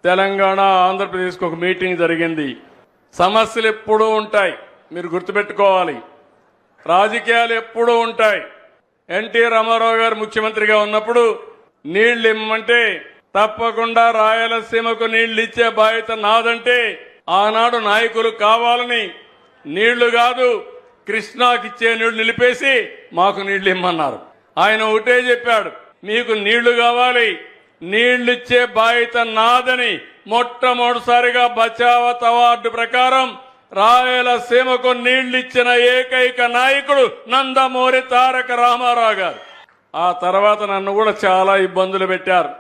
తెలంగాణ ఆంధ్రప్రదేశ్కి ఒక మీటింగ్ జరిగింది. సమస్యలు ఎప్పుడూ ఉంటాయి, మీరు గుర్తుపెట్టుకోవాలి. రాజకీయాలు ఎప్పుడూ ఉంటాయి. ఎన్టీ రామారావు గారు ముఖ్యమంత్రిగా ఉన్నప్పుడు నీళ్లు ఇమ్మంటే తప్పకుండా రాయలసీమకు నీళ్లు ఇచ్చే బాధ్యత నాదంటే ఆనాడు నాయకులు కావాలని నీళ్లు కాదు కృష్ణాకిచ్చే నీళ్లు నిలిపేసి మాకు నీళ్లు ఇమ్మన్నారు. ఆయన ఒకటే చెప్పాడు, మీకు నీళ్లు కావాలి, నీళ్లు ఇచ్చే బాధ్యత నాదని మొట్టమొదటిసారిగా బచావత్ అవార్డు ప్రకారం రాయలసీమకు నీళ్లు ఇచ్చిన ఏకైక నాయకుడు నందమూరి తారక రామారావు గారు. ఆ తర్వాత నన్ను కూడా చాలా ఇబ్బందులు పెట్టారు,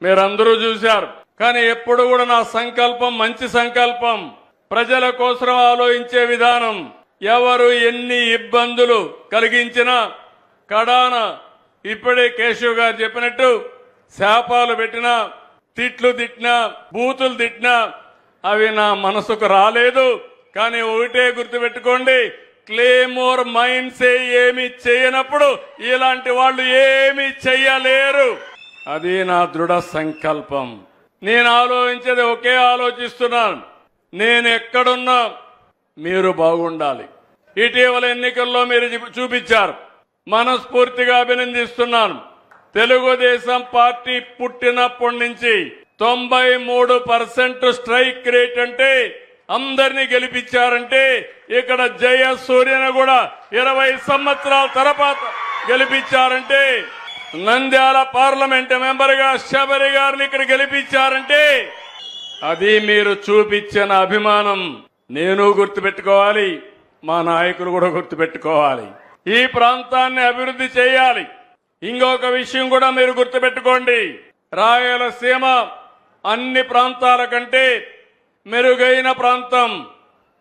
మీరందరూ చూశారు. కానీ ఎప్పుడు కూడా నా సంకల్పం మంచి సంకల్పం, ప్రజల కోసం ఆలోచించే విధానం. ఎవరు ఎన్ని ఇబ్బందులు కలిగించినా కడాన ఇప్పుడే కేశవ్ గారు చెప్పినట్టు శాపాలు పెట్టినా, తిట్లు తిట్టినా, బూతులు తిట్టినా అవి నా మనసుకు రాలేదు. కానీ ఒకటే గుర్తుపెట్టుకోండి, క్లేమోర్ మైండ్స్ ఏమి చేయనప్పుడు ఇలాంటి వాళ్ళు ఏమి చెయ్యలేరు. అది నా దృఢ సంకల్పం. నేను ఆలోచించేది ఒకే ఆలోచిస్తున్నాను, నేను ఎక్కడున్నా మీరు బాగుండాలి. ఇటీవల ఎన్నికల్లో మీరు చూపించారు, మనస్ఫూర్తిగా అభినందిస్తున్నాను. తెలుగుదేశం పార్టీ పుట్టినప్పటి నుంచి 93% స్ట్రైక్ రేట్ అంటే అందరినీ గెలిపించారంటే ఇక్కడ జయసూర్యను కూడా 20 సంవత్సరాల తర్వాత గెలిపించారంటే, నంద్యాల పార్లమెంట్ మెంబర్ గా శబరి గారిని ఇక్కడ గెలిపించారంటే అది మీరు చూపించిన అభిమానం. నేను గుర్తుపెట్టుకోవాలి, మా నాయకులు కూడా గుర్తుపెట్టుకోవాలి. ఈ ప్రాంతాన్ని అభివృద్ధి చేయాలి. ఇంకొక విషయం కూడా మీరు గుర్తుపెట్టుకోండి, రాయలసీమ అన్ని ప్రాంతాల కంటే మెరుగైన ప్రాంతం.